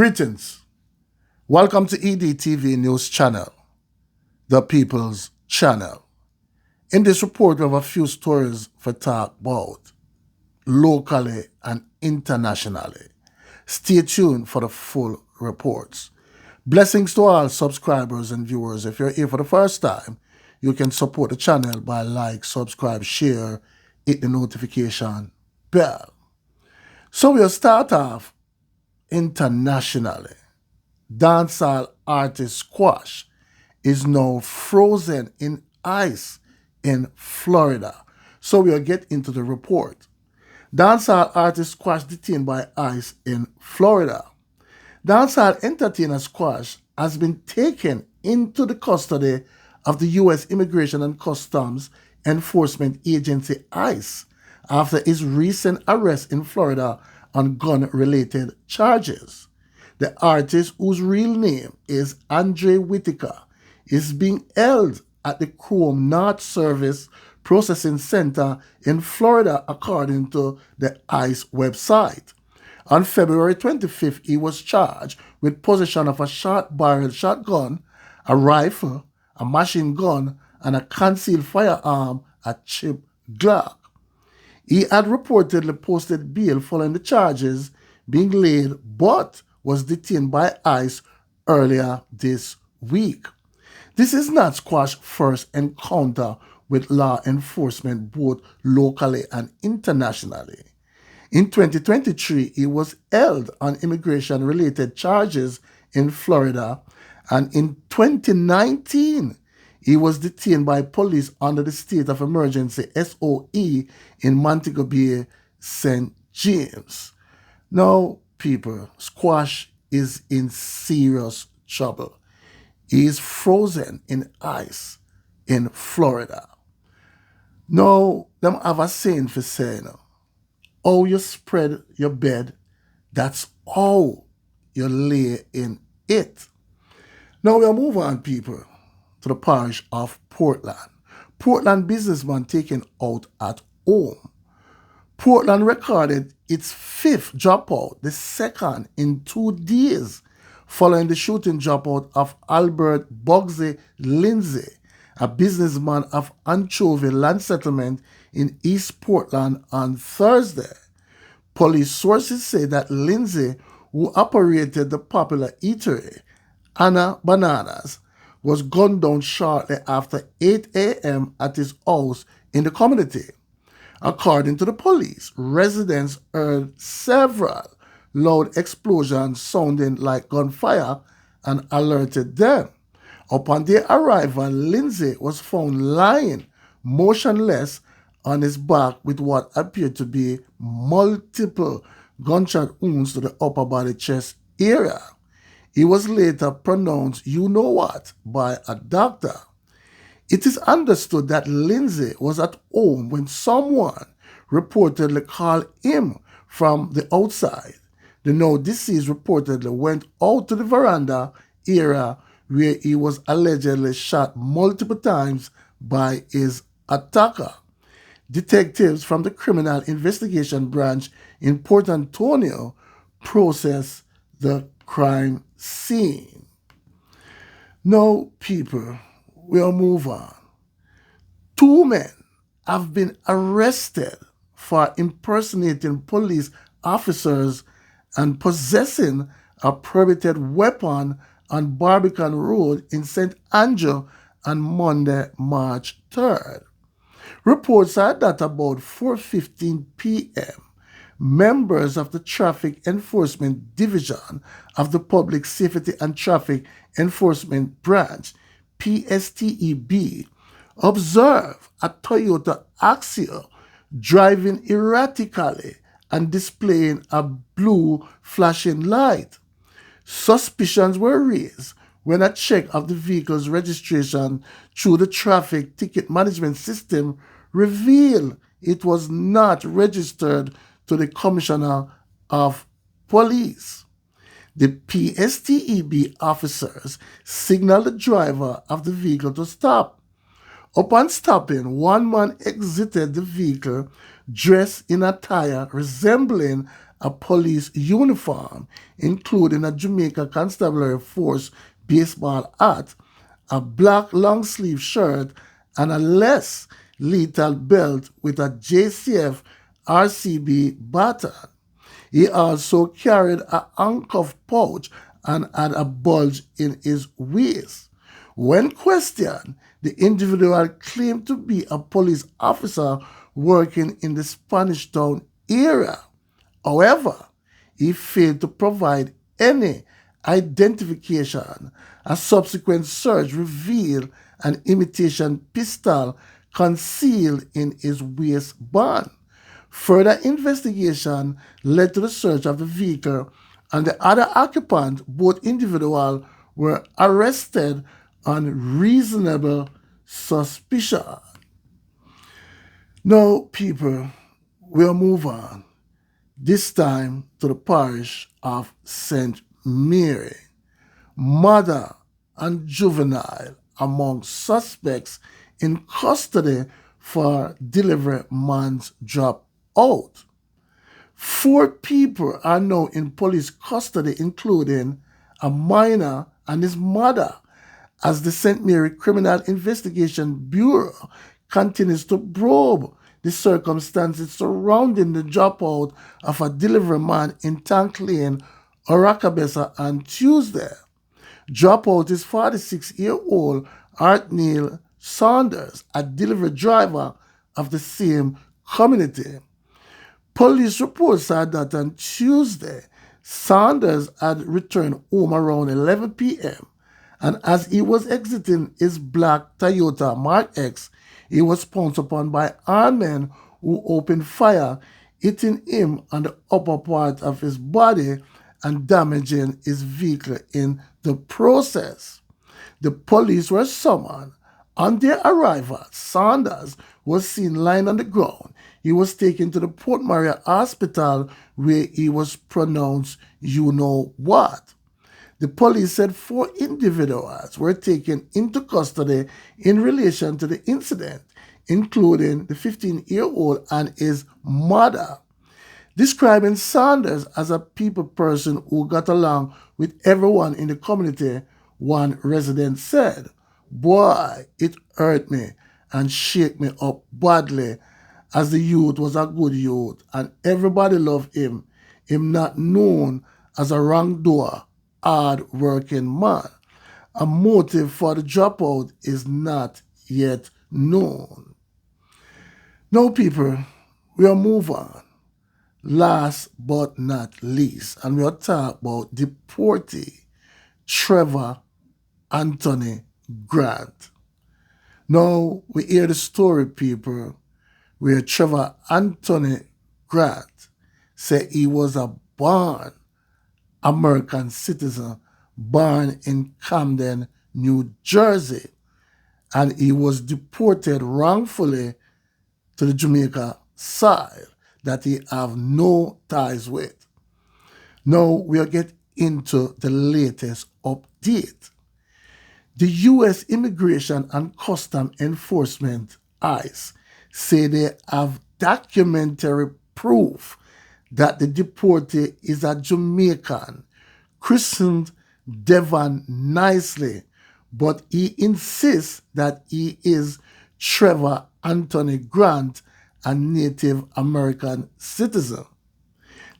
Greetings. Welcome to EDTV News Channel, the People's Channel. In this report, we have a few stories for talk about, locally and internationally. Stay tuned for the full reports. Blessings to all subscribers and viewers. If you're here for the first time, you can support the channel by like, subscribe, share, hit the notification bell. So we'll start off internationally. Dancehall artist Squash is now frozen in ice in Florida. So we'll get into the report. Dancehall artist Squash detained by ICE in Florida. Dancehall entertainer Squash has been taken into the custody of the U.S. Immigration and Customs Enforcement Agency ICE after his recent arrest in Florida on gun-related charges. The artist, whose real name is Andre Whitaker, is being held at the Chrome North Service Processing Center in Florida, according to the ICE website. On February 25th, he was charged with possession of a short-barreled shotgun, a rifle, a machine gun, and a concealed firearm, a chip Glock. He had reportedly posted bail following the charges being laid, but was detained by ICE earlier this week. This is not Squash's first encounter with law enforcement, both locally and internationally. In 2023, he was held on immigration-related charges in Florida, and in 2019, he was detained by police under the state of emergency SOE in Montego Bay, St. James. Now, people, Squash is in serious trouble. He is frozen in ice in Florida. Now, them have a saying for saying, how you spread your bed, that's how you lay in it. Now we'll move on, people, to the parish of Portland. Portland businessman taken out at home. Portland recorded its fifth dropout, the second in 2 days, following the shooting dropout of Albert Bugsy Lindsay, a businessman of Anchovy Land Settlement in East Portland on Thursday. Police sources say that Lindsay, who operated the popular eatery, Anna Bananas, was gunned down shortly after 8 a.m. at his house in the community. According to the police, residents heard several loud explosions sounding like gunfire and alerted them. Upon their arrival, Lindsay was found lying motionless on his back with what appeared to be multiple gunshot wounds to the upper body chest area. He was later pronounced you-know-what by a doctor. It is understood that Lindsay was at home when someone reportedly called him from the outside. The now deceased reportedly went out to the veranda area where he was allegedly shot multiple times by his attacker. Detectives from the Criminal Investigation Branch in Port Antonio processed the crime scene. Now, people, we'll move on. 2 men have been arrested for impersonating police officers and possessing a prohibited weapon on Barbican Road in St. Andrew on Monday, March 3rd. Reports are that about 4:15 p.m., members of the Traffic Enforcement Division of the Public Safety and Traffic Enforcement Branch, PSTEB, observed a Toyota Axia driving erratically and displaying a blue flashing light. Suspicions were raised when a check of the vehicle's registration through the traffic ticket management system revealed it was not registered to the Commissioner of Police. The PSTEB officers signaled the driver of the vehicle to stop. Upon stopping, one man exited the vehicle dressed in attire resembling a police uniform, including a Jamaica Constabulary Force baseball hat, a black long-sleeve shirt, and a less lethal belt with a JCF RCB baton. He also carried a handcuff pouch and had a bulge in his waist. When questioned, the individual claimed to be a police officer working in the Spanish Town area. However, he failed to provide any identification. A subsequent search revealed an imitation pistol concealed in his waistband. Further investigation led to the search of the vehicle, and the other occupants, both individuals, were arrested on reasonable suspicion. Now, people, we'll move on, this time to the parish of St. Mary. Mother and juvenile among suspects in custody for delivery man's drop out. 4 people are now in police custody, including a minor and his mother, as the St. Mary Criminal Investigation Bureau continues to probe the circumstances surrounding the dropout of a delivery man in Tank Lane, Orakabessa on Tuesday. Dropout is 46-year-old Art Neil Saunders, a delivery driver of the same community. Police reports said that on Tuesday, Saunders had returned home around 11 p.m. and as he was exiting his black Toyota Mark X, he was pounced upon by armed men who opened fire, hitting him on the upper part of his body and damaging his vehicle in the process. The police were summoned. On their arrival, Saunders was seen lying on the ground. He was taken to the Port Maria Hospital where he was pronounced you know what. The police said 4 individuals were taken into custody in relation to the incident, including the 15-year-old and his mother. Describing Saunders as a people person who got along with everyone in the community, one resident said, "Boy, it hurt me and shake me up badly, as the youth was a good youth and everybody loved him. Him not known as a wrongdoer, hard-working man. A motive for the dropout is not yet known." Now, people, we'll move on. Last but not least, and we'll talk about Deportee Trevor Anthony Grant. Now, we hear the story, people, where Trevor Anthony Grant said he was a born American citizen, born in Camden, New Jersey, and he was deported wrongfully to the Jamaica soil that he have no ties with. Now we'll get into the latest update. The U.S. Immigration and Custom Enforcement, ICE, say they have documentary proof that the deportee is a Jamaican, christened Devon nicely, but he insists that he is Trevor Anthony Grant, a Native American citizen.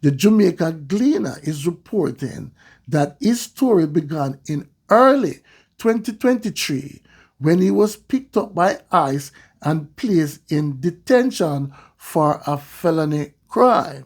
The Jamaica Gleaner is reporting that his story began in early 2023 when he was picked up by ICE and placed in detention for a felony crime.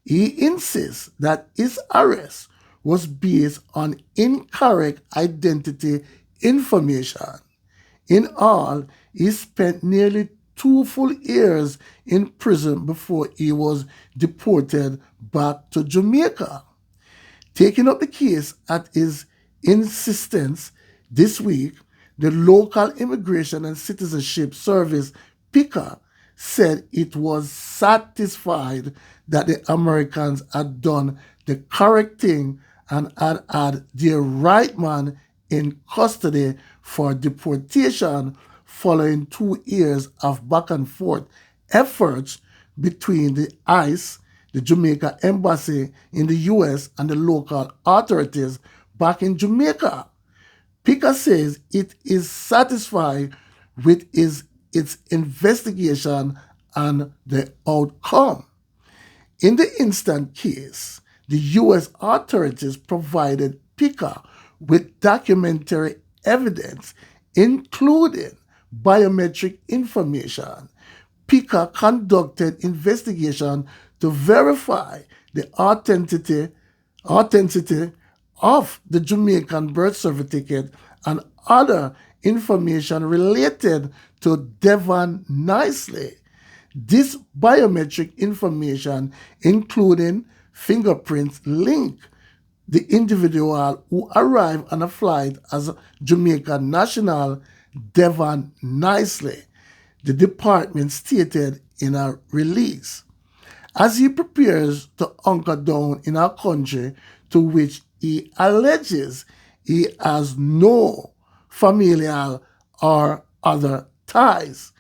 He insists that his arrest was based on incorrect identity information. In all, he spent nearly 2 full years in prison before he was deported back to Jamaica. Taking up the case at his insistence this week, the local Immigration and Citizenship Service, PICA, said it was satisfied that the Americans had done the correct thing and had their right man in custody for deportation following 2 years of back and forth efforts between the ICE, the Jamaica embassy in the US and the local authorities back in Jamaica. PICA says it is satisfied with its investigation and the outcome. In the instant case, the U.S. authorities provided PICA with documentary evidence, including biometric information. PICA conducted investigation to verify the authenticity of the Jamaican birth certificate and other information related to Devon nicely. This biometric information, including fingerprints, link the individual who arrived on a flight as Jamaican national Devon nicely, the department stated in a release. As he prepares to hunker down in a country to which he alleges he has no familial or other ties,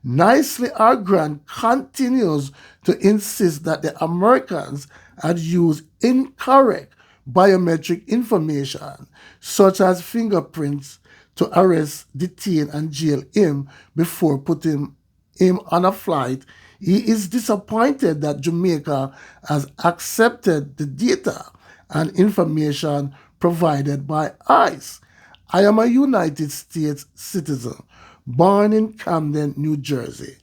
Nicely, our grant continues to insist that the Americans had used incorrect biometric information, such as fingerprints, to arrest, detain, and jail him before putting him on a flight. He is disappointed that Jamaica has accepted the data and information provided by ICE. I am a United States citizen, born in Camden, New Jersey.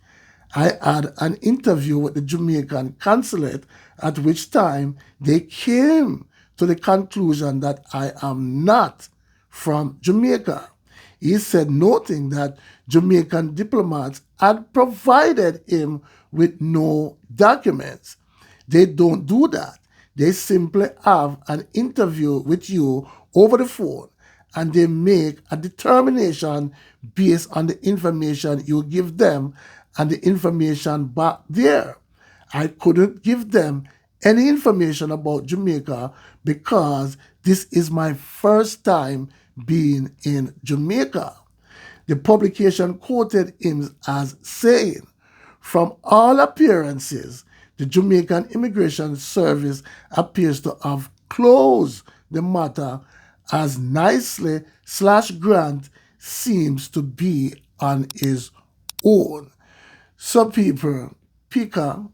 I had an interview with the Jamaican consulate, at which time they came to the conclusion that I am not from Jamaica. He said, noting that Jamaican diplomats had provided him with no documents. They don't do that. They simply have an interview with you over the phone, and they make a determination based on the information you give them and the information back there. I couldn't give them any information about Jamaica because this is my first time being in Jamaica. The publication quoted him as saying, "From all appearances, the Jamaican Immigration Service appears to have closed the matter as Nicely/Grant seems to be on his own." So people, PICA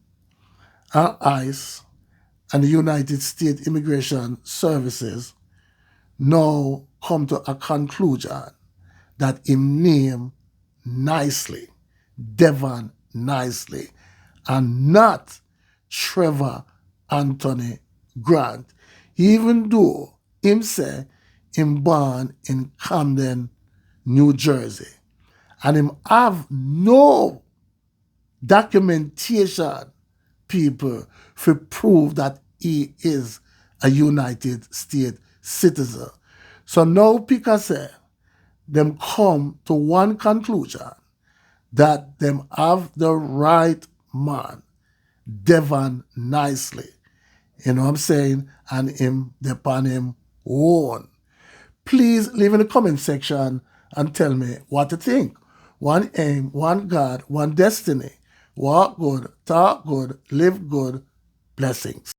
and ICE and the United States Immigration Services now come to a conclusion that him name Nicely, Devon Nicely, and not Trevor Anthony Grant, even though him say him born in Camden, New Jersey, and him have no documentation, people, for prove that he is a United States citizen. So now PICA say them come to one conclusion, that them have the right man, Devon Nicely. You know what I'm saying? And him upon him own. Please leave in the comment section and tell me what you think. One aim, one God, one destiny. Walk good, talk good, live good. Blessings.